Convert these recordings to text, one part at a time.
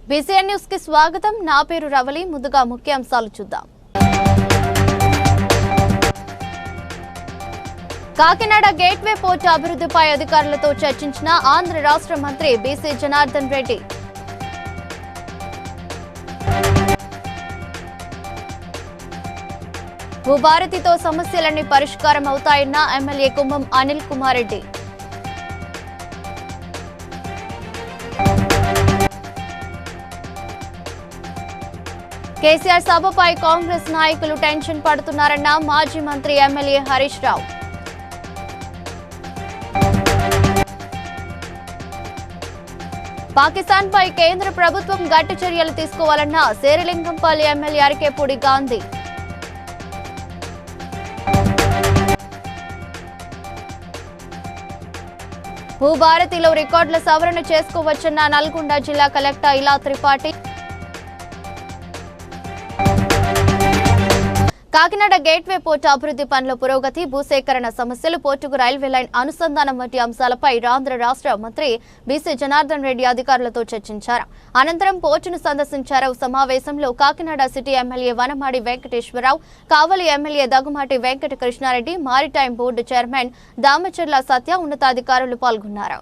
BCN news కి స్వాగతం. నా పేరు రవలి. ముందుగా ముఖ్యాంశాలు చూద్దాం. కాకినాడ గేట్వే పోర్టు అభివృద్ధిపై అధికారులతో చర్చించిన ఆంధ్ర రాష్ట్ర మంత్రి బీసీ జనార్దన్ రెడ్డి. భూభారతితో సమస్యలన్నీ పరిష్కారం అవుతాయన్న ఎమ్మెల్యే కుంభం అనిల్ కుమార్ రెడ్డి. కేసీఆర్ సభపై కాంగ్రెస్ నాయకులు టెన్షన్ పడుతున్నారన్న మాజీ మంత్రి ఎమ్మెల్యే హరీష్ రావు. పాకిస్తాన్పై కేంద్ర ప్రభుత్వం గట్టి చర్యలు తీసుకోవాలన్న శేరిలింగంపల్లి ఎమ్మెల్యే అరికేపూడి గాంధీ. భూభారతిలో రికార్డుల సవరణ చేసుకోవచ్చన్న నల్గొండ జిల్లా కలెక్టర్ ఇలా త్రిపాఠి. కాకినాడ గేట్వే పోర్టు అభివృద్ధి పనుల పురోగతి, భూసేకరణ సమస్యలు, పోర్టుకు రైల్వే లైన్ అనుసంధానం వంటి అంశాలపై ఆంధ్ర రాష్ట్ర మంత్రి బీసీ జనార్దన్ రెడ్డి అధికారులతో చర్చించారు. అనంతరం పోర్టును సందర్శించారు. సమావేశంలో Kakinada city MLA Vanamadi Venkateswara Rao, Kavali MLA Daggumati Venkata Krishna Reddy, maritime board chairman Damacharla Satya ఉన్నతాధికారులు పాల్గొన్నారు.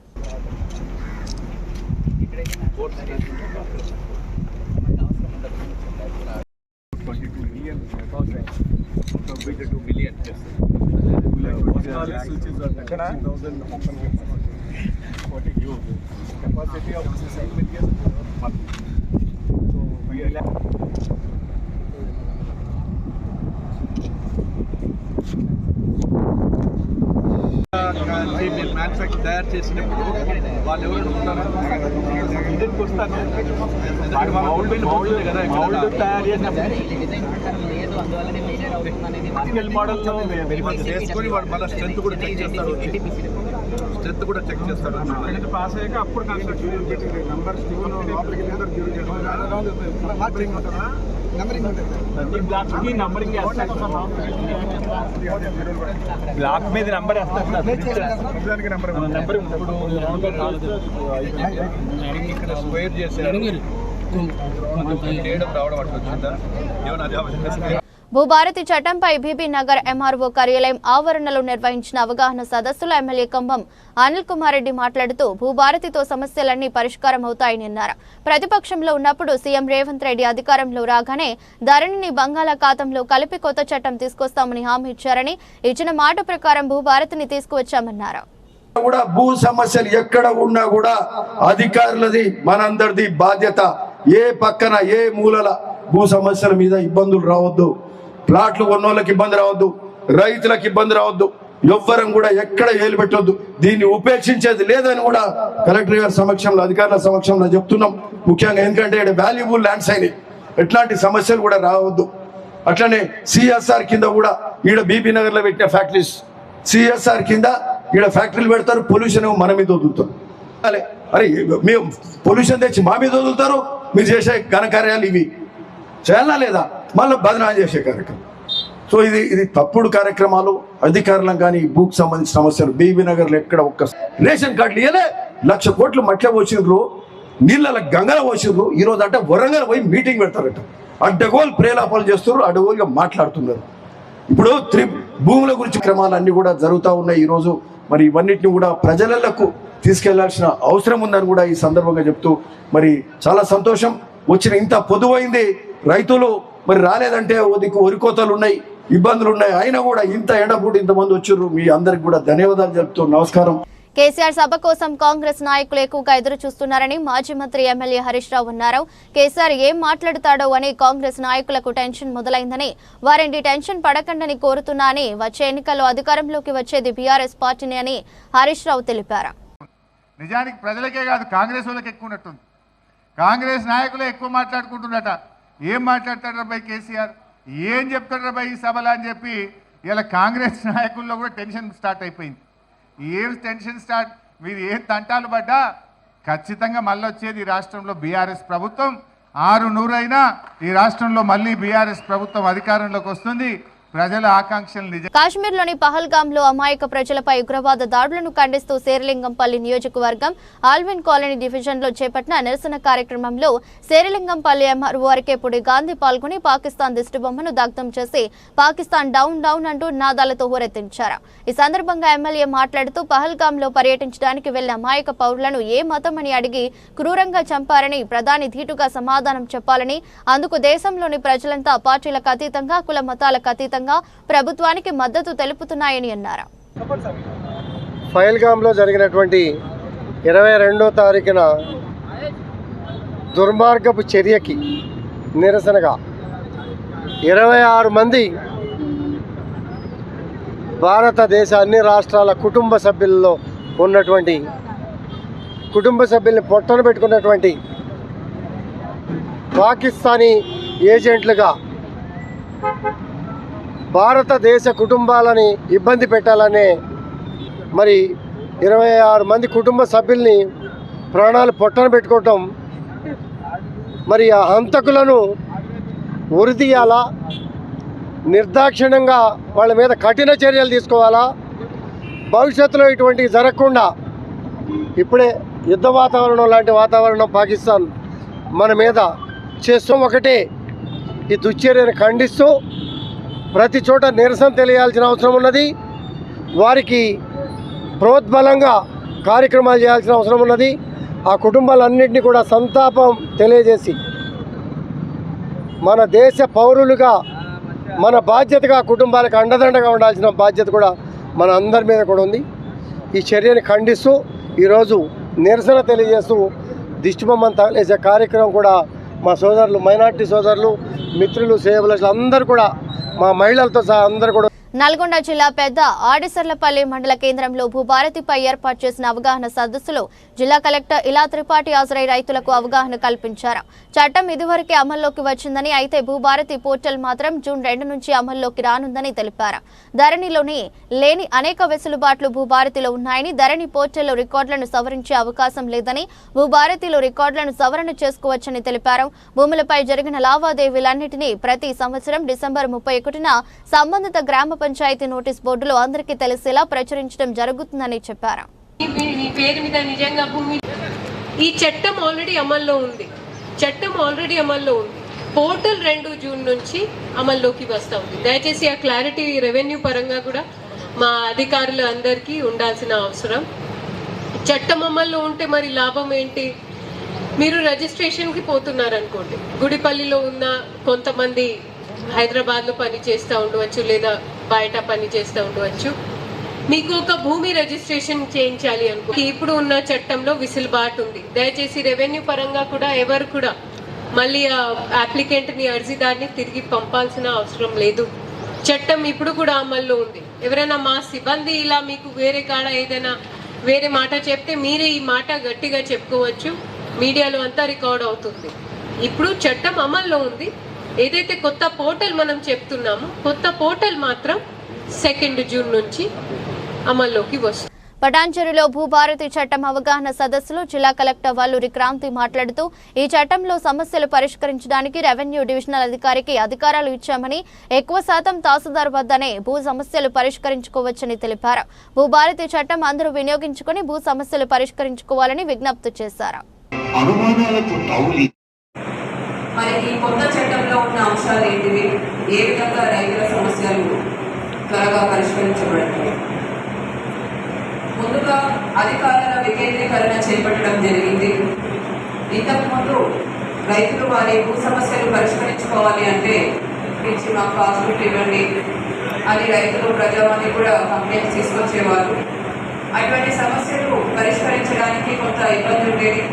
మ్యానుఫ్యాక్చర్ తయారు చేసినప్పుడు వాళ్ళు ఎవరు ఇండియన్కి వస్తారు తయారు చేసిన మోడల్ చేసుకొని వాడు మళ్ళీ స్ట్రెంత్ కూడా చెక్ చేస్తాడు. పాస్ అయ్యాక అప్పుడు బ్లాక్ మీద నంబర్ స్క్వేర్ చేశారు. రావడం అట్లా వచ్చిందా ఏమన్నా అది అవసరం? భూభారతి చట్టంపై బీబీ నగర్ ఎంఆర్ఓ కార్యాలయం ఆవరణలో నిర్వహించిన అవగాహన సదస్సులో ఎమ్మెల్యే కుంభం అనిల్ కుమార్ రెడ్డి మాట్లాడుతూ భూభారతితో సమస్యలన్నీ పరిష్కారం అవుతాయని అన్నారు. ప్రతిపక్షంలో ఉన్నప్పుడు సీఎం రేవంత్ రెడ్డి అధికారంలో రాగానే ధరణిని బంగాళాఖాతంలో కలిపి కొత్త చట్టం తీసుకొస్తామని హామీ ఇచ్చారని, ఇచ్చిన మాట ప్రకారం భూభారతిని తీసుకువచ్చామన్నారు. కూడా భూ సమస్యలు ఎక్కడ ఉన్నా కూడా అధికారులది మనందరిది బాధ్యత. ఏ పక్కన ఏ మూలల భూ సమస్యల మీద ఇబ్బందులు రావద్దు, ప్లాట్లు కొన్నోళ్ళకి ఇబ్బంది రావద్దు, రైతులకు ఇబ్బంది రావద్దు, ఎవ్వరం కూడా ఎక్కడ ఏలు పెట్టొద్దు. దీన్ని ఉపేక్షించేది లేదని కూడా కలెక్టర్ గారి సమక్షంలో, అధికారుల సమక్షంలో చెప్తున్నాం. ముఖ్యంగా ఎందుకంటే ఇక్కడ వాల్యుబుల్ ల్యాండ్స్ అయినాయి, ఎట్లాంటి సమస్యలు కూడా రావద్దు. అట్లనే సిఎస్ఆర్ కింద కూడా ఈడ బీబీ నగర్లో పెట్టిన ఫ్యాక్టరీస్, సిఎస్ఆర్ కింద ఈడ ఫ్యాక్టరీలు పెడతారు, పొల్యూషన్ మన మీద వదులుతారు. అరే మేము పొల్యూషన్ తెచ్చి మా మీద వదులుతారు, మీరు చేసే ఘనకార్యాలు ఇవి చేయాలా లేదా, మళ్ళీ బదనాలు చేసే కార్యక్రమం. సో ఇది తప్పుడు కార్యక్రమాలు. అధికారులకు కానీ భూకు సంబంధించిన సమస్యలు బీబీ నగర్లో ఎక్కడ ఒక్క రేషన్ కార్డులు ఇవ్వలే, 1,00,000 కోట్లు మట్ల పోసిండ్రు, నీళ్ళ గంగల పోసిండ్రు. ఈరోజు అంటే వరంగల్ పోయి మీటింగ్ పెడతారట, అడ్డగోలు ప్రేలాపాలు చేస్తున్నారు, అడ్డగోలుగా మాట్లాడుతున్నారు. ఇప్పుడు భూముల గురించి క్రమాలన్నీ కూడా జరుగుతూ ఉన్నాయి. ఈరోజు మరి ఇవన్నిటిని కూడా ప్రజలకు తీసుకెళ్లాల్సిన అవసరం ఉందని కూడా ఈ సందర్భంగా చెప్తూ మరి చాలా సంతోషం. వచ్చిన ఇంత పొదువైంది, రైతులు మరి రాలేదంటే వరికోతలు ఉన్నాయి, ఇబ్బందులు ఉన్నాయి, అయినా కూడా ఇంత ఎండపూడి ఇంతమంది వచ్చారు. మీ అందరికి కూడా ధన్యవాదాలు చెప్తూ నమస్కారం. కేసీఆర్ సభ కోసం కాంగ్రెస్ నాయకులు ఎక్కువగా ఎదురు చూస్తున్నారని మాజీ మంత్రి ఎమ్మెల్యే హరీష్ రావు అన్నారు. కేసీఆర్ ఏం మాట్లాడతాడో అని కాంగ్రెస్ నాయకులకు టెన్షన్ మొదలైందని, వారిని టెన్షన్ పడకండని కోరుతున్నా అని, వచ్చే ఎన్నికల్లో అధికారంలోకి వచ్చేది బీఆర్ఎస్ పార్టీని అని హరీష్ రావు తెలిపారు. నిజానికి ప్రజలకే కాదు, కాంగ్రెస్ వాళ్ళకి ఎక్కువ ఉన్నట్టుంది. కాంగ్రెస్ నాయకులే ఎక్కువ మాట్లాడుకుంటున్నట. ఏం మాట్లాడతాడు బై కేసీఆర్, ఏం చెప్తాడు బై ఈ సభలో అని చెప్పి ఇలా కాంగ్రెస్ నాయకుల్లో కూడా టెన్షన్ స్టార్ట్ అయిపోయింది. ఏం టెన్షన్ స్టార్ట్, మీరు ఏం తంటాలు పడ్డా ఖచ్చితంగా మళ్ళీ వచ్చేది ఈ రాష్ట్రంలో బీఆర్ఎస్ ప్రభుత్వం. 6 నూరైనా ఈ రాష్ట్రంలో మళ్ళీ బీఆర్ఎస్ ప్రభుత్వం అధికారంలోకి వస్తుంది. ప్రజల ఆకాంక్షలు నిజం. కాశ్మీర్లోని పహల్గాంలో అమాయక ప్రజలపై ఉగ్రవాద దాడులను ఖండిస్తూ శేరిలింగంపల్లి నియోజకవర్గం ఆల్విన్ కాలనీ డివిజన్లో చేపట్టిన నిరసన కార్యక్రమంలో శేరిలింగంపల్లి ఎంఆర్ఓ అరకేపూడి గాంధీ పాల్గొని పాకిస్తాన్ దిష్టిబొమ్మను దగ్ధం చేసి పాకిస్తాన్ డౌన్ డౌన్ అంటూ నినాదాలతో హోరెత్తించారు. ఈ సందర్భంగా ఎమ్మెల్యే మాట్లాడుతూ పహల్గాంలో పర్యటించడానికి వెళ్లిన అమాయక పౌరులను ఏ మతమని అడిగి క్రూరంగా చంపారని ప్రధాని ధీటుగా సమాధానం చెప్పాలని, అందుకు దేశంలోని ప్రజలంతా పార్టీలకు అతీతంగా కుల మతాలకు అతీతంగా ప్రభుత్వానికి మద్దతు తెలుపుతున్నాయని అన్నారు. పహల్గాంలో జరిగినటువంటి 22వ తారీఖున దుర్మార్గపు చర్యకి నిరసనగా 26 మంది భారతదేశ అన్ని రాష్ట్రాల కుటుంబ సభ్యుల్లో ఉన్నటువంటి కుటుంబ సభ్యుల్ని పొట్టన పెట్టుకున్నటువంటి పాకిస్తానీ ఏజెంట్లుగా భారతదేశ కుటుంబాలని ఇబ్బంది పెట్టాలనే మరి 26 మంది కుటుంబ సభ్యుల్ని ప్రాణాలు పొట్టన పెట్టుకోవటం, మరి ఆ హంతకులను ఉరిదీయాలా, నిర్దాక్షిణ్యంగా వాళ్ళ మీద కఠిన చర్యలు తీసుకోవాలా, భవిష్యత్తులో ఇటువంటివి జరగకుండా ఇప్పుడే యుద్ధ వాతావరణం లాంటి వాతావరణం పాకిస్తాన్ మన మీద చేస్తూ ఒకటే ఈ దుశ్చర్యను ఖండిస్తూ ప్రతి చోట నిరసన తెలియాల్సిన అవసరం ఉన్నది. వారికి ప్రోద్బలంగా కార్యక్రమాలు చేయాల్సిన అవసరం ఉన్నది. ఆ కుటుంబాలన్నింటినీ కూడా సంతాపం తెలియజేసి మన దేశ పౌరులుగా మన బాధ్యతగా కుటుంబాలకు అండదండగా ఉండాల్సిన బాధ్యత కూడా మన అందరి మీద కూడా ఉంది. ఈ చర్యని ఖండిస్తూ ఈరోజు నిరసన తెలియజేస్తూ దిష్టిబొమ్మను తగిలేసే కార్యక్రమం కూడా మా సోదరులు, మైనార్టీ సోదరులు, మిత్రులు, సేవలు అందరూ కూడా, మా మహిళలతో సహా అందరూ కూడా. నల్గొండ జిల్లా పెద్ద ఆడిసర్లపల్లి మండల కేంద్రంలో భూభారతిపై ఏర్పాటు చేసిన అవగాహన సదస్సులో జిల్లా కలెక్టర్ ఇలా త్రిపాఠి హాజరై రైతులకు అవగాహన కల్పించారు. చట్టం ఇదివరకే అమల్లోకి వచ్చిందని, అయితే భూభారతి పోర్టల్ మాత్రం జూన్ 2 నుంచి అమల్లోకి రానుందని తెలిపారు. ధరణిలోని లేని అనేక వెసులుబాట్లు భూభారతిలో ఉన్నాయని, ధరణి పోర్టల్లో రికార్డులను సవరించే అవకాశం లేదని, భూభారతిలో రికార్డులను సవరణ చేసుకోవచ్చని తెలిపారు. భూములపై జరిగిన లావాదేవీలన్నింటినీ ప్రతి సంవత్సరం డిసెంబర్ 31న సంబంధిత గ్రామ పంచాయతీ నోటీస్ బోర్డులో అందరికీ తెలిసేలా ప్రచురించడం జరుగుతుందని చెప్పారు. ఈ చట్టం ఆల్రెడీ అమల్లో ఉంది. పోర్టల్ 2 జూన్ నుంచి అమల్లోకి వస్తా ఉంది. దయచేసి ఆ క్లారిటీ రెవెన్యూ పరంగా కూడా మా అధికారులు అందరికీ ఉండాల్సిన అవసరం. చట్టం అమల్లో ఉంటే మరి లాభం ఏంటి? మీరు రిజిస్ట్రేషన్కి పోతున్నారనుకోండి, గుడిపల్లిలో ఉన్న కొంతమంది హైదరాబాద్లో పని చేస్తూ ఉండవచ్చు, లేదా బయట పని చేస్తూ ఉండవచ్చు. మీకు ఒక భూమి రిజిస్ట్రేషన్ చేయించాలి అనుకో, ఇప్పుడు ఉన్న చట్టంలో విసులుబాటు ఉంది. దయచేసి రెవెన్యూ పరంగా కూడా ఎవరు కూడా మళ్ళీ ఆ అప్లికెంట్ని, అర్జీదారిని తిరిగి పంపాల్సిన అవసరం లేదు. చట్టం ఇప్పుడు కూడా అమల్లో ఉంది. ఎవరైనా మా సిబ్బంది ఇలా మీకు వేరే కాడ ఏదైనా వేరే మాట చెప్తే మీరే ఈ మాట గట్టిగా చెప్పుకోవచ్చు. మీడియాలో అంతా రికార్డ్ అవుతుంది. ఇప్పుడు చట్టం అమల్లో ఉంది. ఏదైతే కొత్త పోర్టల్ మనం చెప్తున్నామో, కొత్త పోర్టల్ మాత్రం 2 జూన్ నుంచి అమల్లోకి వస్తుంది. పటాన్చెరులో భూభారతి చట్టం అవగాహన సదస్సులో జిల్లా కలెక్టర్ వల్లూరి క్రాంతి మాట్లాడుతూ, ఈ చట్టంలో సమస్యలు పరిష్కరించడానికి రెవెన్యూ డివిజనల్ అధికారికి అధికారాలు ఇచ్చామని, ఎక్కువ శాతం తహసీల్దార్ వద్దనే భూ సమస్యలు పరిష్కరించుకోవచ్చని తెలిపారు. భూభారతి చట్టం అందరూ వినియోగించుకుని భూ సమస్యలు పరిష్కరించుకోవాలని విజ్ఞప్తి చేశారు. మరి ఈ కొత్త చట్టంలో ఉన్న అంశాలు ఏంటివి, ఏ విధంగా రైతుల సమస్యలు త్వరగా పరిష్కరించబడతాయి? ముందుగా అధికారుల వికేంద్రీకరణ చేపట్టడం జరిగింది. ఇంతకుముందు రైతులు వారి భూ సమస్యలు పరిష్కరించుకోవాలి అంటే ఇచ్చి మాకు పాస్బుక్ ఇవ్వండి అని రైతులు ప్రజావాణి కూడా కంప్లైంట్స్ తీసుకొచ్చేవారు. అటువంటి సమస్యలు పరిష్కరించడానికి కొంత ఇబ్బంది ఉండేది.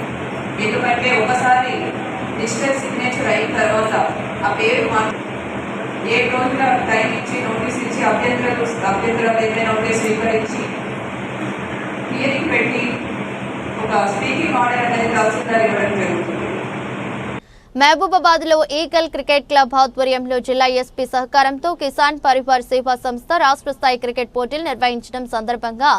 ఎందుకంటే ఒకసారి డిజిటల్ సిగ్నేచర్ అయిన తర్వాత ఆ పేరు 7 రోజుల టైం ఇచ్చి నోటీస్ ఇచ్చి అభ్యంతరాలు ఏదైనా ఉంటే స్వీకరించి హియరింగ్ పెట్టి ఒక స్పీకింగ్ ఆర్డర్ అనేది తహసీల్దార్ ఇవ్వడం జరుగుతుంది. మహబూబాబాద్ లో ఈగల్ క్రికెట్ క్లబ్ ఆధ్వర్యంలో జిల్లా ఎస్పీ సహకారంతో కిసాన్ పరివార్ సేవా సంస్థ రాష్ట్ర స్థాయి క్రికెట్ పోటీలు నిర్వహించడం సందర్భంగా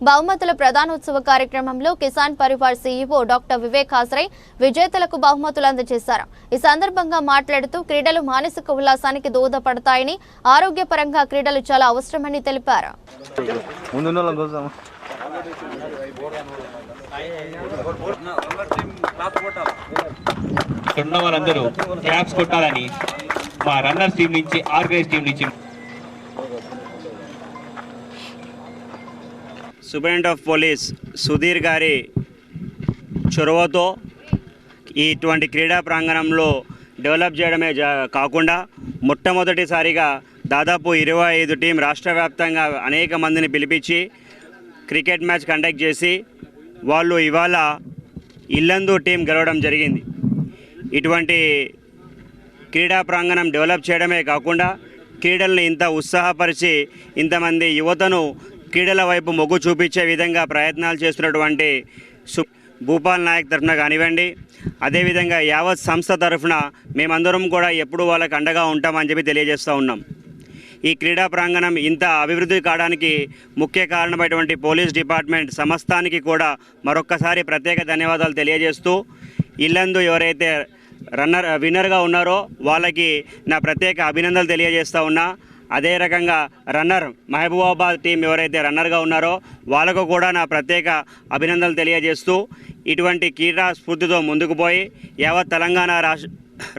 బహుమతుల ప్రదానోత్సవ కార్యక్రమంలో కిసాన్ పరివార్ సీఈఓ డాక్టర్ వివేక్ హాజరై విజేతలకు బహుమతులు అందజేశారు. ఈ సందర్భంగా మాట్లాడుతూ క్రీడలు మానసిక ఉల్లాసానికి దోహదపడతాయని, ఆరోగ్యపరంగా క్రీడలు చాలా అవసరమని తెలిపారు. ఉన్న వాళ్ళందరూ క్లాప్స్ కొట్టాలని మా రన్నర్స్ టీం నుంచి, ఆర్గనైజ్ టీం నుంచి. సూపరింటెండెంట్ ఆఫ్ పోలీస్ సుధీర్ గారి చొరవతో ఇటువంటి క్రీడా ప్రాంగణంలో డెవలప్ చేయడమే కాకుండా మొట్టమొదటిసారిగా దాదాపు 25 టీం రాష్ట్ర వ్యాప్తంగా అనేక మందిని పిలిపించి క్రికెట్ మ్యాచ్ కండక్ట్ చేసి వాళ్ళు ఇవాళ ఇల్లందు టీం గెలవడం జరిగింది. ఇటువంటి క్రీడా ప్రాంగణం డెవలప్ చేయడమే కాకుండా క్రీడల్ని ఇంత ఉత్సాహపరిచి ఇంతమంది యువతను క్రీడల వైపు మొగ్గు చూపించే విధంగా ప్రయత్నాలు చేస్తున్నటువంటి భూపాల్ నాయక్ తరఫున కానివ్వండి, అదేవిధంగా యావత్ సంస్థ తరఫున మేమందరం కూడా ఎప్పుడు వాళ్ళకి అండగా ఉంటామని చెప్పి తెలియజేస్తూ ఉన్నాం. ఈ క్రీడా ప్రాంగణం ఇంత అభివృద్ధి కావడానికి ముఖ్య కారణమైనటువంటి పోలీస్ డిపార్ట్మెంట్ సమస్తానికి కూడా మరొక్కసారి ప్రత్యేక ధన్యవాదాలు తెలియజేస్తూ, ఇల్లందు ఎవరైతే విన్నర్గా ఉన్నారో వాళ్ళకి నా ప్రత్యేక అభినందనలు తెలియజేస్తూ ఉన్నా. అదే రకంగా రన్నర్ మహబూబాబాద్ టీం ఎవరైతే రన్నర్గా ఉన్నారో వాళ్ళకు కూడా నా ప్రత్యేక అభినందనలు తెలియజేస్తూ, ఇటువంటి క్రీడా స్ఫూర్తితో ముందుకు పోయి యావత్ తెలంగాణ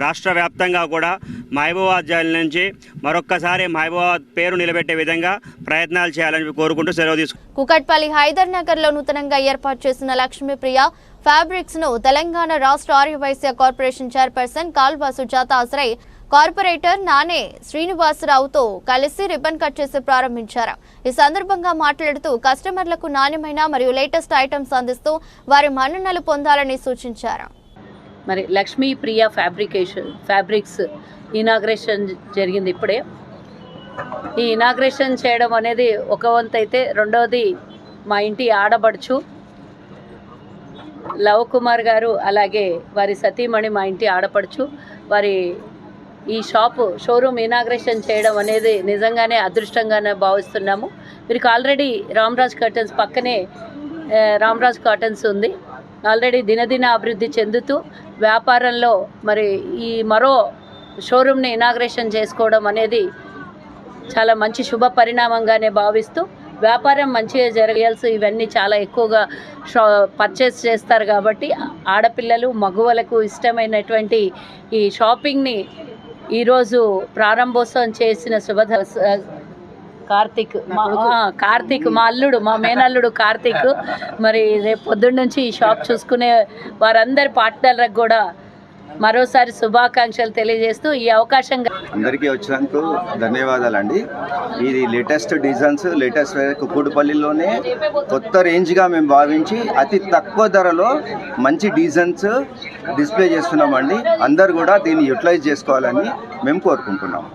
రాష్ట్ర వ్యాప్తంగా కూడా మహబూబాబాద్ జిల్లా నుంచి మరొక్కసారి మహబూబాబాద్ పేరు నిలబెట్టే విధంగా ప్రయత్నాలు చేయాలని కోరుకుంటూ సెలవు తీసుకుంటాం. కుకట్పల్లి హైదర్ నగర్ లో నూతనంగా ఏర్పాటు చేసిన లక్ష్మీప్రియ ఫ్యాబ్రిక్స్ ను తెలంగాణ రాష్ట్ర ఆర్యవైశ్య కార్పొరేషన్ చైర్పర్సన్ కాల్వా సుజాత హాజరై కార్పొరేటర్ నానే శ్రీనివాసరావుతో కలిసి రిబ్బన్ కట్ చేసి ప్రారంభించారు. ఈ సందర్భంగా మాట్లాడుతూ కస్టమర్లకు నాణ్యమైన మరియు లేటెస్ట్ ఐటమ్స్ అందిస్తూ వారి మన్ననలు పొందాలని సూచించారు. మరి లక్ష్మీ ప్రియ ఫ్యాబ్రిక్స్ ఇనాగ్రేషన్ జరిగింది ఇప్పుడే. ఈ ఇనాగ్రేషన్ చేయడం అనేది ఒక వంతు అయితే, రెండవది మా ఇంటి ఆడబడుచు లవ్ కుమార్ గారు, అలాగే వారి సతీమణి మా ఇంటి ఆడపడుచు వారి ఈ షోరూమ్ ఇనాగ్రేషన్ చేయడం అనేది నిజంగానే అదృష్టంగానే భావిస్తున్నాము. వీరికి ఆల్రెడీ రామ్రాజ్ కర్టన్స్ పక్కనే రామ్రాజ్ కాటన్స్ ఉంది. ఆల్రెడీ దినదిన అభివృద్ధి చెందుతూ వ్యాపారంలో మరి ఈ మరో షోరూమ్ని ఇనాగ్రేషన్ చేసుకోవడం అనేది చాలా మంచి శుభ పరిణామంగానే భావిస్తూ, వ్యాపారం మంచిగా జరగాల్సి ఇవన్నీ చాలా ఎక్కువగా పర్చేస్ చేస్తారు కాబట్టి ఆడపిల్లలు మగవాళ్ళకు ఇష్టమైనటువంటి ఈ షాపింగ్ని ఈరోజు ప్రారంభోత్సవం చేసిన కార్తిక్ మా అల్లుడు, మా మేనల్లుడు కార్తిక్. మరి రేపు పొద్దున్న నుంచి ఈ షాప్ చూసుకునే వారందరి పార్ట్నర్లకు కూడా మరోసారి శుభాకాంక్షలు తెలియజేస్తూ ఈ అవకాశం అందరికీ వచ్చినందుకు ధన్యవాదాలండి. ఇది లేటెస్ట్ డిజైన్స్, లేటెస్ట్ కుక్కుడుపల్లిలోనే కొత్త రేంజ్గా మేము భావించి అతి తక్కువ ధరలో మంచి డిజైన్స్ డిస్ప్లే చేస్తున్నామండి. అందరు కూడా దీన్ని యూటిలైజ్ చేసుకోవాలని మేము కోరుకుంటున్నాం.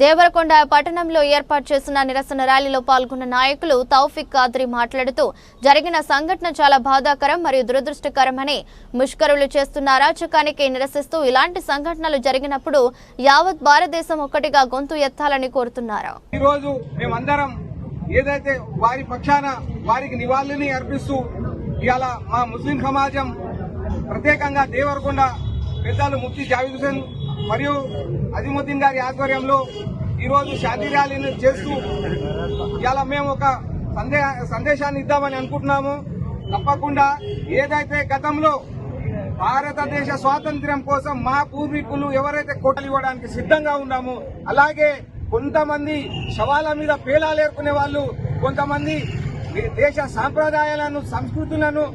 దేవరకొండ పట్టణంలో ఏర్పాటు చేసిన నిరసన ర్యాలీలో పాల్గొన్న నాయకులు తౌఫిక్ ఖాద్రి మాట్లాడుతూ జరిగిన సంఘటన చాలా బాధాకరం మరియు దురదృష్టకరమని, ముష్కరులు చేస్తున్న అరాచకానికి నిరసిస్తూ ఇలాంటి సంఘటనలు జరిగినప్పుడు యావత్ భారతదేశం ఒక్కటిగా గొంతు ఎత్తాలని కోరుతున్నారు. ఈ రోజు మేమందరం ఏదైతే వారి పక్షాన వారికి నివాళులని అర్పిస్తూ ఇవాళ మా ముస్లిం సమాజం ప్రత్యేకంగా దేవరకొండ పెద్దలు ముఫ్తీ జావేద్ హుసేన్ మరియు అజీముద్దీన్ గారి ఆధ్వర్యంలో ఈరోజు శాంతి ర్యాలీని చేస్తూ ఇలా మేము ఒక సందేశాన్ని ఇద్దామని అనుకుంటున్నాము. తప్పకుండా ఏదైతే గతంలో భారతదేశ స్వాతంత్ర్యం కోసం మా పూర్వీకులు ఎవరైతే కోటలు ఇవ్వడానికి సిద్ధంగా ఉన్నామో, అలాగే కొంతమంది శవాల మీద పేలాలు ఏర్కొనే వాళ్ళు, కొంతమంది దేశ సాంప్రదాయాలను సంస్కృతులను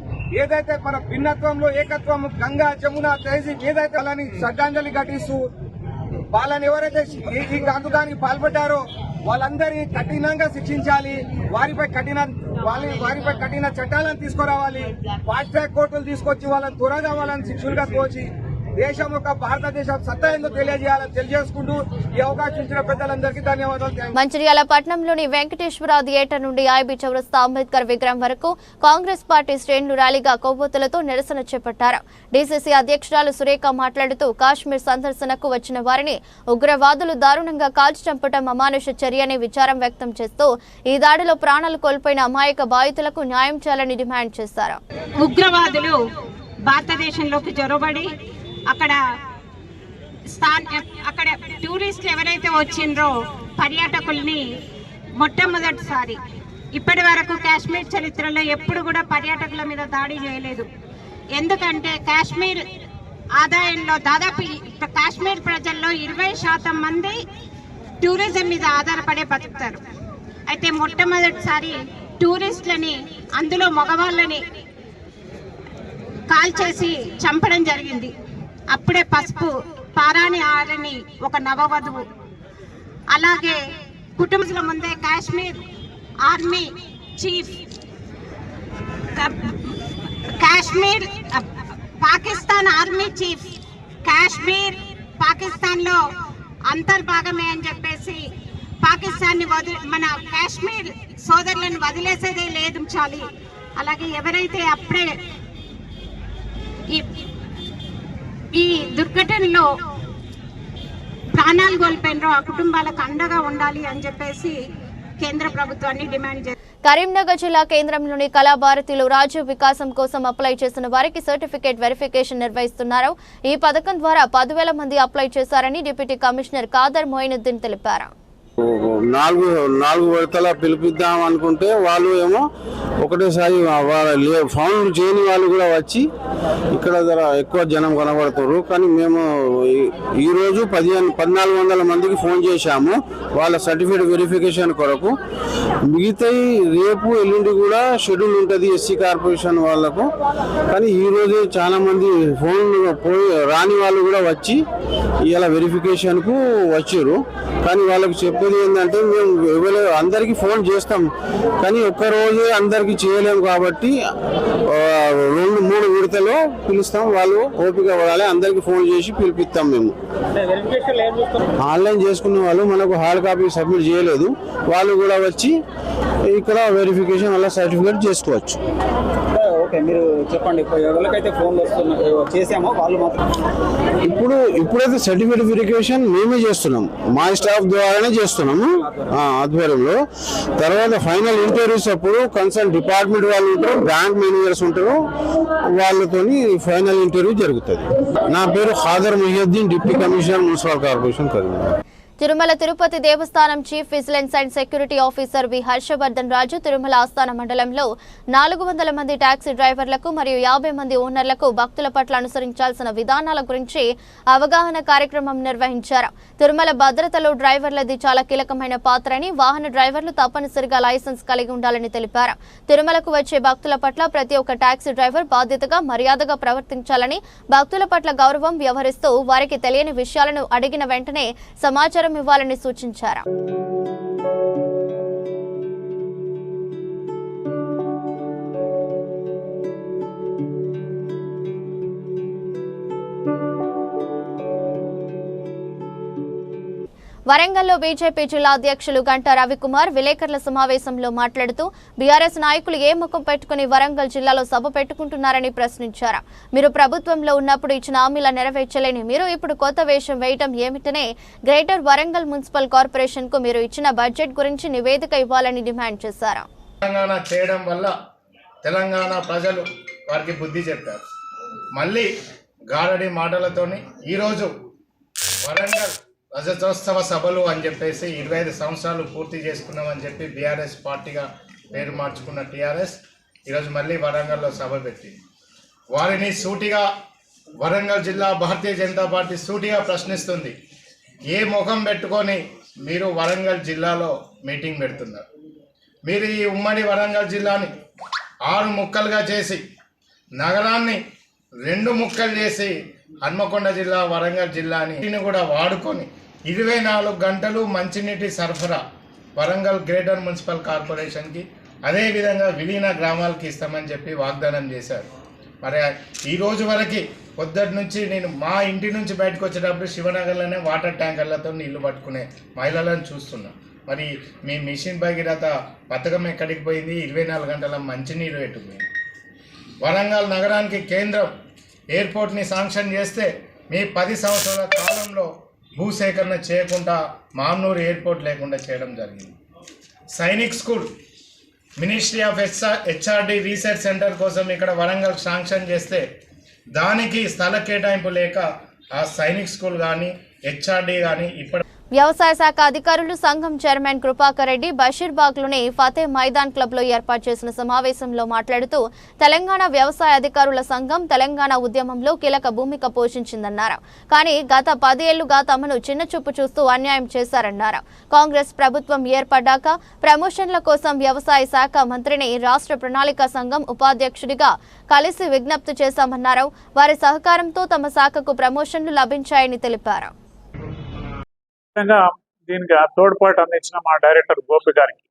ఏదైతే మన భిన్నత్వంలో ఏకత్వం, గంగా జమున తహజీబ్ ఏదైతే వాళ్ళని శ్రద్ధాంజలి ఘటిస్తూ వాళ్ళని ఎవరైతే ఈ గాంధుగానికి పాల్పడ్డారో వాళ్ళందరినీ కఠినంగా శిక్షించాలి. వారిపై కఠిన చట్టాలను తీసుకురావాలి. ఫాస్ట్ ట్రాక్ కోర్టులు తీసుకొచ్చి వాళ్ళని త్వరగా వాళ్ళని శిక్షులుగా తోచి దేశం యొక్క భారతదేశం సత్తా ఏందో తెలియజేసుకుంటూ ఈ అవకాశం ఇచ్చిన పెద్దలందరికీ ధన్యవాదాలు. మంచిర్యాల పట్టణంలోని వెంకటేశ్వర థియేటర్ నుండి ఐబీ చౌరస్తా అంబేద్కర్ విగ్రహం వరకు కాంగ్రెస్ పార్టీ శ్రేణులు ర్యాలీగా కొవ్వొత్తులతో నిరసన చేపట్టారు. డీసీసీ అధ్యక్షురాలు సురేఖ మాట్లాడుతూ కాశ్మీర్ సందర్శనకు వచ్చిన వారిని ఉగ్రవాదులు దారుణంగా కాల్చి చంపడం అమానుష చర్యని విచారం వ్యక్తం చేస్తూ ఈ దాడిలో ప్రాణాలు కోల్పోయిన అమాయక బాధితులకు న్యాయం చేయాలని డిమాండ్ చేశారు. ఉగ్రవాదులు భారతదేశంలోకి జొరబడి అక్కడ టూరిస్టులు ఎవరైతే వచ్చిండ్రో పర్యాటకుల్ని మొట్టమొదటిసారి ఇప్పటి వరకు కాశ్మీర్ చరిత్రలో ఎప్పుడు కూడా పర్యాటకుల మీద దాడి చేయలేదు. ఎందుకంటే కాశ్మీర్ ఆదాయంలో దాదాపు కాశ్మీర్ ప్రజల్లో 20% మంది టూరిజం మీద ఆధారపడే బతుకుతారు. అయితే మొట్టమొదటిసారి టూరిస్టులని అందులో మగవాళ్ళని కాల్చేసి చంపడం జరిగింది. అప్పుడే పసుపు పారాని ఆరని ఒక నవవధువు. అలాగే కుటుంబాల ముందే Kashmir army chief Pakistan army chief Kashmir పాకిస్తాన్లో అంతర్భాగమే అని చెప్పేసి పాకిస్తాన్ని మన కాశ్మీర్ సోదరులను వదిలేసేదే లేదు చాలి. అలాగే ఎవరైతే అప్పుడే ఈ దుర్ఘటనలో ప్రాణాలు కోల్పోయినరో ఆ కుటుంబాలకు అండగా ఉండాలి అని చెప్పేసి కేంద్ర ప్రభుత్వాన్ని డిమాండ్ చేశారు. కరీంనగర్ జిల్లా కేంద్రంలోని కళాభారతిలో రాజ్య వికాసం కోసం అప్లై చేసిన వారికి సర్టిఫికేట్ వెరిఫికేషన్ నిర్వహిస్తున్నారు. ఈ పథకం ద్వారా 10,000 మంది అప్లై చేశారని డిప్యూటీ కమిషనర్ ఖాదర్ మొయినుద్దీన్ తెలిపారు. 4 విడతల పిలిపిద్దాం అనుకుంటే వాళ్ళు ఏమో ఒకటేసారి ఫౌండ్ చేయని వాళ్ళు కూడా వచ్చి ఇక్కడ ఎక్కువ జనం కనబడుతున్నారు. కానీ మేము ఈరోజు 1,400 మందికి ఫోన్ చేశాము వాళ్ళ సర్టిఫికేట్ వెరిఫికేషన్ కొరకు. మిగతా రేపు ఎల్లుండి కూడా షెడ్యూల్ ఉంటుంది ఎస్సీ కార్పొరేషన్ వాళ్ళకు. కానీ ఈరోజు చాలా మంది ఫోన్ రాని వాళ్ళు కూడా వచ్చి ఇలా వెరిఫికేషన్కు వచ్చారు. కానీ వాళ్ళకి చెప్పేది ఏంటంటే మేము అందరికీ ఫోన్ చేస్తాం కానీ ఒక్కరోజే అందరికీ చేయలేము కాబట్టి 2-3 విడతలో పిలుస్తాం. వాళ్ళు ఓపిక పడాలి, అందరికీ ఫోన్ చేసి పిలిపిస్తాం. మేము ఆన్లైన్ చేసుకునే వాళ్ళు మనకు హార్డ్ కాపీ సబ్మిట్ చేయలేదు, వాళ్ళు కూడా వచ్చి ఇక్కడ వెరిఫికేషన్ వల్ల సర్టిఫికేట్ చేసుకోవచ్చు. ఓకే, మీరు చెప్పండి ఎవరికైతే ఫోన్లు చేసామో వాళ్ళు మాత్రం ఇప్పుడైతే సర్టిఫికేట్ వెరిఫికేషన్ మేమే చేస్తున్నాం, మా స్టాఫ్ ద్వారానే చేస్తున్నాము ఆధ్వర్యంలో. తర్వాత ఫైనల్ ఇంటర్వ్యూస్ అప్పుడు కన్సర్న్ డిపార్ట్మెంట్ వాళ్ళు ఉంటారు, బ్యాంక్ మేనేజర్స్ ఉంటారు, వాళ్ళతోని ఫైనల్ ఇంటర్వ్యూ జరుగుతుంది. నా పేరు Khader Moinuddin, deputy commissioner municipal corporation Karimnagar. Tirumala Tirupati Devasthanam chief vigilance and security officer V Harshavardhan Raju Tirumala ఆస్థాన మండలంలో 400 మంది టాక్సీ డ్రైవర్లకు మరియు 50 మంది ఓనర్లకు భక్తుల పట్ల అనుసరించాల్సిన విధానాల గురించి అవగాహన కార్యక్రమం నిర్వహించారు. తిరుమల భద్రతలో డ్రైవర్లది చాలా కీలకమైన పాత్రని, వాహన డ్రైవర్లు తప్పనిసరిగా లైసెన్స్ కలిగి ఉండాలని తెలిపారు. తిరుమలకు వచ్చే భక్తుల పట్ల ప్రతి ఒక్క టాక్సీ డ్రైవర్ బాధ్యతగా మర్యాదగా ప్రవర్తించాలని, భక్తుల పట్ల గౌరవం వ్యవహరిస్తూ వారికి తెలియని విషయాలను అడిగిన వెంటనే సమాచారం ఇవ్వాలని సూచించారు. వరంగల్లో బీజేపీ జిల్లా అధ్యక్షులు గంటా రవికుమార్ విలేకరుల సమావేశంలో మాట్లాడుతూ బీఆర్ఎస్ నాయకులు ఏ ముఖం పెట్టుకుని వరంగల్ జిల్లాలో సభ పెట్టుకుంటున్నారని ప్రశ్నించారు. మీరు ప్రభుత్వంలో ఉన్నప్పుడు ఇచ్చిన హామీల నెరవేర్చలేని మీరు ఇప్పుడు కొత్త వేషం వేయటం ఏమిటనే గ్రేటర్ వరంగల్ మున్సిపల్ కార్పొరేషన్ కు మీరు ఇచ్చిన బడ్జెట్ గురించి నివేదిక ఇవ్వాలని డిమాండ్ చేశారు. తెలంగాణ చేయడం వల్ల తెలంగాణ ప్రజలు వారికి బుద్ధి చెప్పారు. మళ్ళీ గారడి మాటలతోని ఈరోజు వరంగల్ రజతోత్సవ సభలు అని చెప్పేసి 25 సంవత్సరాలు పూర్తి చేసుకున్నామని చెప్పి బీఆర్ఎస్ పార్టీగా పేరు మార్చుకున్న టీఆర్ఎస్ ఈరోజు మళ్ళీ వరంగల్లో సభ పెట్టింది. వారిని సూటిగా వరంగల్ జిల్లా భారతీయ జనతా పార్టీ సూటిగా ప్రశ్నిస్తుంది. ఏ ముఖం పెట్టుకొని మీరు వరంగల్ జిల్లాలో మీటింగ్ పెడుతున్నారు? మీరు ఈ ఉమ్మడి వరంగల్ జిల్లాని 6 ముక్కలుగా చేసి నగరాన్ని 2 ముక్కలు చేసి హన్మకొండ జిల్లా వరంగల్ జిల్లాని కూడా వాడుకొని 24 గంటలు మంచినీటి సరఫరా వరంగల్ గ్రేటర్ మున్సిపల్ కార్పొరేషన్కి అదేవిధంగా విలీన గ్రామాలకి ఇస్తామని చెప్పి వాగ్దానం చేశారు. మరి ఈ రోజు వరకు పొద్దుటి నుంచి నేను మా ఇంటి నుంచి బయటకు వచ్చేటప్పుడు శివనగర్లోనే వాటర్ ట్యాంకర్లతో నీళ్లు పట్టుకునే మహిళలను చూస్తున్నా. మరి మీ మిషన్ భగీరథ పథకం ఎక్కడికి పోయింది? 24 గంటల మంచినీరు ఎట్టుకుపోయింది. వరంగల్ నగరానికి కేంద్రం ఎయిర్పోర్ట్ని శాంక్షన్ చేస్తే మీ 10 సంవత్సరాల కాలంలో భూసేకరణ చేయకుండా మామ్నూరు ఎయిర్పోర్ట్ లేకుండా చేయడం జరిగింది. Sainik school ministry of HRD research centre కోసం ఇక్కడ వరంగల్ శాంక్షన్ చేస్తే దానికి స్థల కేటాయింపు లేక ఆ సైనిక్ స్కూల్ కానీ హెచ్ఆర్డి కానీ ఇప్పటి వ్యవసాయ శాఖ అధికారులు సంఘం చైర్మన్ కృపాకర్ రెడ్డి బషీర్బాగ్లోని ఫతే మైదాన్ క్లబ్లో ఏర్పాటు చేసిన సమావేశంలో మాట్లాడుతూ తెలంగాణ వ్యవసాయ అధికారుల సంఘం తెలంగాణ ఉద్యమంలో కీలక భూమిక పోషించిందన్నారు. కానీ గత 10 ఏళ్లుగా తమను చిన్నచూపు చూస్తూ అన్యాయం చేశారన్నారు. కాంగ్రెస్ ప్రభుత్వం ఏర్పడ్డాక ప్రమోషన్ల కోసం వ్యవసాయ శాఖ మంత్రిని రాష్ట్ర ప్రణాళిక సంఘం ఉపాధ్యక్షుడిగా కలిసి విజ్ఞప్తి చేశామన్నారు. వారి సహకారంతో తమ శాఖకు ప్రమోషన్లు లభించాయని తెలిపారు. దీనికి తోడ్పాటు అందించిన మా డైరెక్టర్ గోపి గారికి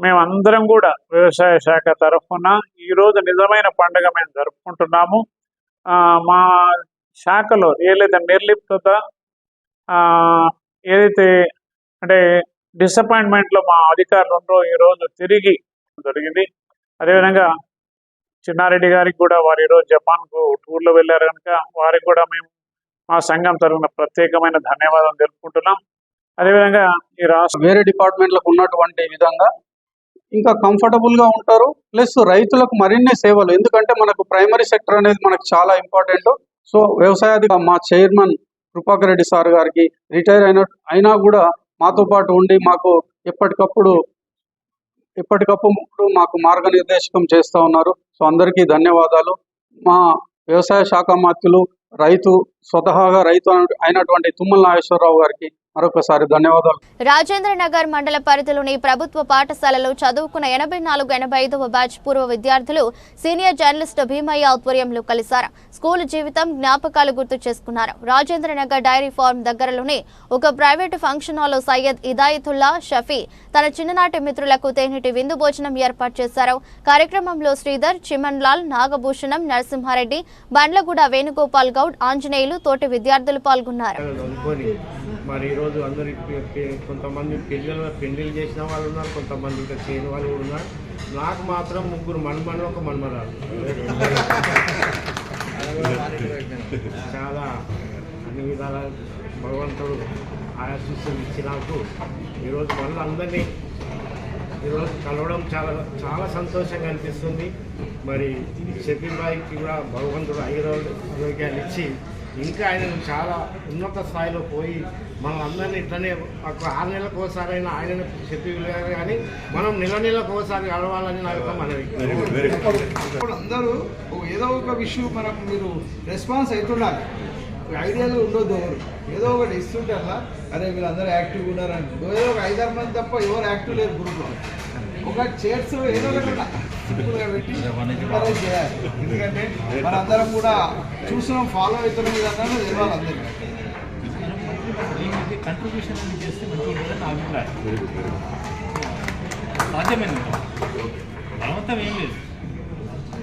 మేమందరం కూడా వ్యవసాయ శాఖ తరఫున ఈరోజు నిజమైన పండుగ మేము జరుపుకుంటున్నాము. మా శాఖలో ఏదైతే నిర్లిప్తత ఏదైతే అంటే డిసప్పాయింట్మెంట్లో మా అధికారులు ఉన్నారో ఈరోజు తిరిగి జరిగింది. అదేవిధంగా చిన్నారెడ్డి గారికి కూడా వారు ఈరోజు జపాన్కు టూర్లో వెళ్ళారు కనుక వారికి కూడా మేము మా సంఘం తరఫున ప్రత్యేకమైన ధన్యవాదాలు తెలుపుకుంటున్నాం. అదేవిధంగా ఈ రాష్ట్ర వేరే డిపార్ట్మెంట్లకు ఉన్నటువంటి విధంగా ఇంకా కంఫర్టబుల్గా ఉంటారు. ప్లస్ రైతులకు మరిన్ని సేవలు, ఎందుకంటే మనకు ప్రైమరీ సెక్టర్ అనేది మనకు చాలా ఇంపార్టెంట్. సో వ్యవసాయాధికారి మా చైర్మన్ కృపాకర్ రెడ్డి సార్ గారికి రిటైర్ అయినా కూడా మాతో పాటు ఉండి మాకు ఎప్పటికప్పుడు మాకు మార్గనిర్దేశకం చేస్తూ ఉన్నారు. సో అందరికీ ధన్యవాదాలు. మా వ్యవసాయ శాఖ మంత్రులు స్వతహాగా రైతు అయినటువంటి తుమ్మల నాగేశ్వరరావు గారికి మరొకసారి ధన్యవాదాలు. రాజేంద్ర నగర్ మండల పరిధిలోని ప్రభుత్వ పాఠశాలలో చదువుకున్న 84-85వ బ్యాచ్ పూర్వ విద్యార్థులు సీనియర్ జర్నలిస్ట్ భీమయ్య ఆధ్వర్యంలో కలిశారు. స్కూల్ జీవితం జ్ఞాపకాలు గుర్తు చేసుకున్నారు. రాజేంద్ర నగర్ డైరీ ఫార్మ్ దగ్గరలోని ఒక ప్రైవేటు ఫంక్షన్ హాల్లో సయ్యద్ ఇదాయతుల్లా షఫీ తన చిన్ననాటి మిత్రులకు తేనెటి విందు భోజనం ఏర్పాటు చేశారు. కార్యక్రమంలో శ్రీధర్, చిమన్ లాల్, నాగభూషణం, నరసింహారెడ్డి, బండ్లగూడ వేణుగోపాల్ గౌడ్, ఆంజనేయులు తోటి విద్యార్థులు పాల్గొన్నారు. మరి ఈరోజు అందరికి కొంతమంది పెళ్ళిళ్ళు చేసిన వాళ్ళు ఉన్నారు, కొంతమంది ఇంకా చేయని వాళ్ళు కూడా ఉన్నారు. నాకు మాత్రం 3 మన్మలు, 1 మన్మరాలు. చాలా అన్ని విధాల భగవంతుడు ఆశీస్సులు ఇచ్చి నాకు ఈరోజు మళ్ళీ అందరినీ ఈరోజు కలవడం చాలా చాలా సంతోషంగా అనిపిస్తుంది. మరి షఫీన్ భాయ్కి కూడా భగవంతుడు ఆరోగ్యాలు ఇచ్చి ఇంకా ఆయనను చాలా ఉన్నత స్థాయిలో పోయి మనం అందరినీ ఇట్లనే ఒక 6 నెలలకు ఒకసారైనా ఆయనను చెప్పి కానీ మనం నెలకు ఒకసారి కలవాలని నాకు మనవి. ఇప్పుడు అందరూ ఏదో ఒక విషయం మనం మీరు రెస్పాన్స్ అవుతుండాలి. ఐడియాలు ఉండొద్దు. ఏదో ఒకటి ఇస్తుంటారా, అరే మీరు అందరూ యాక్టివ్గా ఉన్నారని. ఏదో ఒక 5-6 మంది తప్ప ఎవరు యాక్టివ్ లేరు గ్రూప్లో. ఒక చైర్స్ ఏదో ఒకటి సింపుల్గా పెట్టి ఎంకరేజ్ చేయాలి. ఎందుకంటే మనందరం కూడా చూస్తున్నాం, ఫాలో అవుతున్న విధంగా తెలియాలి అందరికీ. కంట్రిబ్యూషన్ అనేది చేస్తే మంచిగా ఉంటుందని నా అభిప్రాయం. సాధ్యమైంది బలవంతం ఏం లేదు.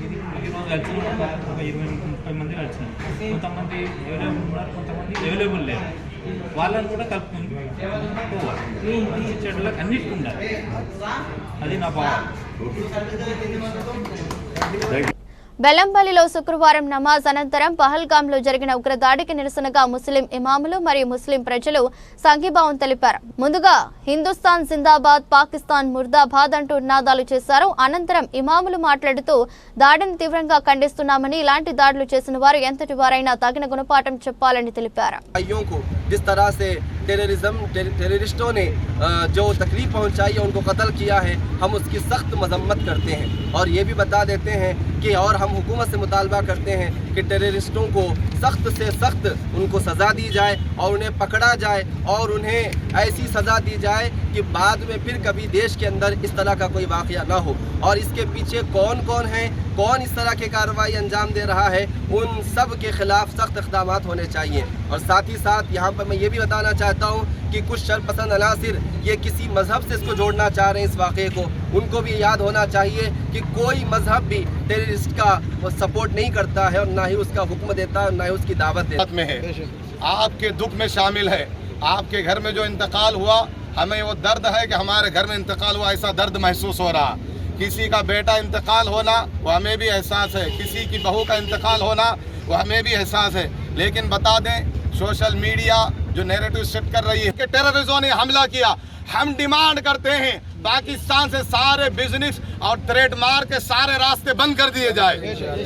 ఇది ఈరోజు కలిసిన ఒక 20-30 మంది కలిసినాం. కొంతమంది అవైలబుల్ ఉన్నారు, కొంతమంది అవైలబుల్ లేదు. వాళ్ళని కూడా కలుపుకొని పోవాలి. మంచి చెడులకు అన్నిటికీ ఉండాలి. అది నా భావం. బెల్లంపల్లిలో శుక్రవారం నమాజ్ అనంతరం పహల్గాంలో జరిగిన ఉగ్రదాడికి నిరసనగా ముస్లిం ఇమాములు మరియు ముస్లిం ప్రజలు సంఘీభావం తెలిపారు. ముందుగా హిందుస్థాన్ జిందాబాద్, పాకిస్తాన్ ముర్దాబాద్ అంటూ నినాదాలు చేశారు. అనంతరం ఇమాములు మాట్లాడుతూ దాడిని తీవ్రంగా ఖండిస్తున్నామని, ఇలాంటి దాడులు చేసిన వారు ఎంతటి వారైనా తగిన గుణపాఠం చెప్పాలని తెలిపారు. जिस तरह से टेररिस्टों ने जो तकलीफ पहुंचाई है, उनको कत्ल किया है, हम उसकी सख्त मजम्मत करते हैं. और ये भी बता देते हैं कि और हम हुकूमत से मुतालबा करते हैं कि टेररिस्टों को सख्त से सख्त उनको सज़ा दी जाए और उन्हें पकड़ा जाए और उन्हें ऐसी सज़ा दी जाए कि बाद में फिर कभी देश के अंदर इस तरह का कोई वाक़या ना हो. और इसके पीछे कौन कौन है, कौन इस तरह की कार्रवाई अंजाम दे रहा है, उन सब के खिलाफ सख्त इक़दामात होने चाहिए. और साथ ही साथ यहाँ पर पर मैं ये भी बताना चाहता हूँ कि कुछ शरपसंद अनासिर ये किसी मजहब से इसको जोड़ना चाह रहे हैं इस वाक़े को। उनको भी याद होना चाहिए कि कोई मजहब भी टेररिस्ट का सपोर्ट नहीं करता है और ना ही उसका हुक्म देता है और ना ही उसकी दावत देता में है। आपके दुख में शामिल है। आपके घर में जो इंतकाल हुआ, हमें वो दर्द है कि हमारे घर में इंतकाल हुआ, ऐसा दर्द महसूस हो रहा। किसी का बेटा इंतकाल होना वो हमें भी एहसास है, किसी की बहू का इंतकाल होना वो हमें भी एहसास है। लेकिन बता दें, सोशल मीडिया जो नैरेटिव सेट कर रही है कि टेररिस्टों ने हमला किया, हम डिमांड करते हैं पाकिस्तान से सारे बिजनेस और ट्रेडमार्क के सारे रास्ते बंद कर दिए जाए,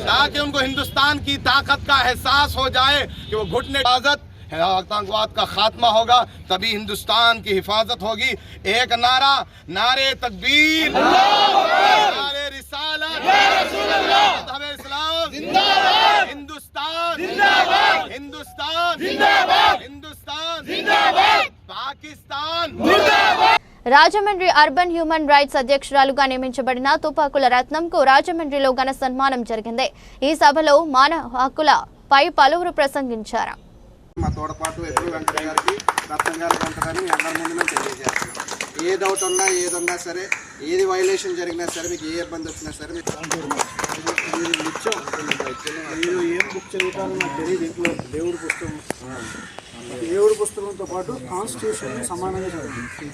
ताकि उनको हिंदुस्तान की ताकत का एहसास हो जाए कि वो घुटने इजाजत आतंकवाद का खात्मा होगा, तभी हिंदुस्तान की हिफाजत होगी। एक नारा, नारे तकबीर, नारे रिसालत, मज़हब इस्लाम जिंदाबाद, हिंदुस्तान जिंदाबाद, हिंदुस्तान जिंदाबाद, हिंदुस्तान जिंदाबाद, पाकिस्तान जिंदाबाद। రాజమండ్రి అర్బన్ హ్యూమన్ రైట్స్ అధ్యక్షురాలుగా నియమించబడిన తుపాకుల రత్నంకు రాజమండ్రిలో ఘన సన్మానం జరిగింది. ఈ సభలో మానవ హక్కులపై పలువురు ప్రసంగించారు. మా తోడపాటు ఎప్పుడు వెంకట గారికి రత్నం గారికి అంటారని మీ అందరి ముందు మేము తెలియజేస్తున్నాం. ఏ డౌట్ ఉన్నా ఏదున్నా సరే, ఏది వైలేషన్ జరిగినా సరే, మీకు ఏ ఇబ్బంది వచ్చినా సరే మీరు ఏం బుక్ చదువుతారో నాకు తెలియదు. ఇంట్లో దేవుడి పుస్తకంతో పాటు కాన్స్టిట్యూషన్ సమానంగా చదువుతుంది.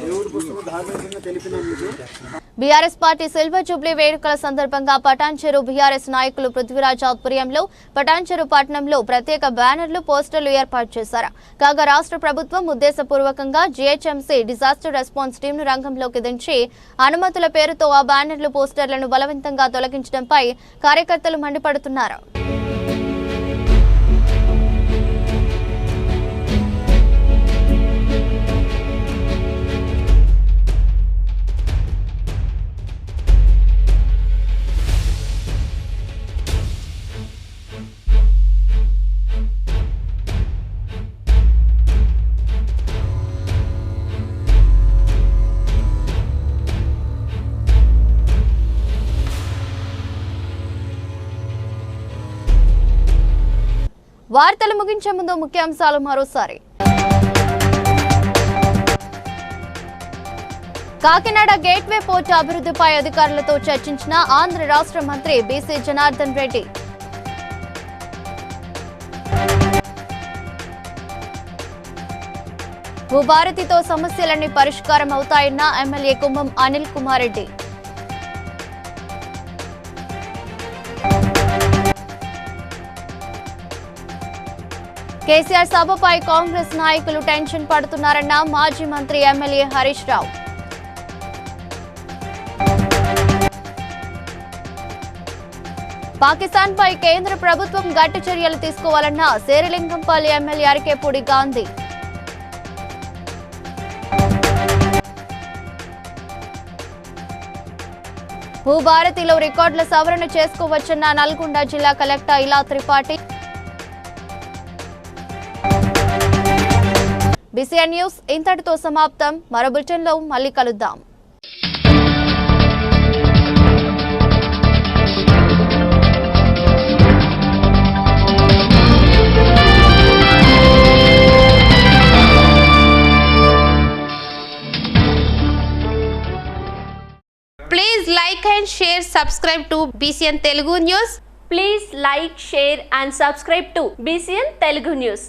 దేవుడి పుస్తకం ధార్మికంగా తెలిపిన మీకు బీఆర్ఎస్ పార్టీ సిల్వర్ జూబ్లీ వేడుకల సందర్భంగా పటాన్చెరు బీఆర్ఎస్ నాయకులు పృథ్వీరాజ్ ఆధ్వర్యంలో పటాన్చెరు పట్టణంలో ప్రత్యేక బ్యానర్లు, పోస్టర్లు ఏర్పాటు చేశారు. కాగా రాష్ట్ర ప్రభుత్వం ఉద్దేశపూర్వకంగా జీహెచ్ఎంసీ డిజాస్టర్ రెస్పాన్స్ టీంను రంగంలోకి దించి అనుమతుల పేరుతో ఆ బ్యానర్లు, పోస్టర్లను బలవంతంగా తొలగించడంపై కార్యకర్తలు మండిపడుతున్నారు. వార్తలు ముగించే ముందు ముఖ్యాంశాలు మరోసారి. కాకినాడ గేట్వే పోర్టు అభివృద్ధిపై అధికారులతో చర్చించిన ఆంధ్ర రాష్ట్ర మంత్రి బీసీ జనార్దన్ రెడ్డి. భూభారతితో సమస్యలన్నీ పరిష్కారం అవుతాయన్న ఎమ్మెల్యే కుంభం అనిల్ కుమార్ రెడ్డి. కేసీఆర్ సభపై కాంగ్రెస్ నాయకులు టెన్షన్ పడుతున్నారన్న మాజీ మంత్రి ఎమ్మెల్యే హరీష్ రావు. పాకిస్తాన్పై కేంద్ర ప్రభుత్వం గట్టి చర్యలు తీసుకోవాలన్న శేరిలింగంపల్లి ఎమ్మెల్యే అరికేపూడి గాంధీ. భూభారతిలో రికార్డుల సవరణ చేసుకోవచ్చన్న నల్గొండ జిల్లా కలెక్టర్ ఇలా త్రిపాఠి. బీసీఎన్ న్యూస్ ఇంతటితో సమాప్తం. మరో బులెటిన్లో మళ్ళీ కలుద్దాం. Please like and share, subscribe to BCN Telugu News. Please like, share and subscribe to BCN Telugu News.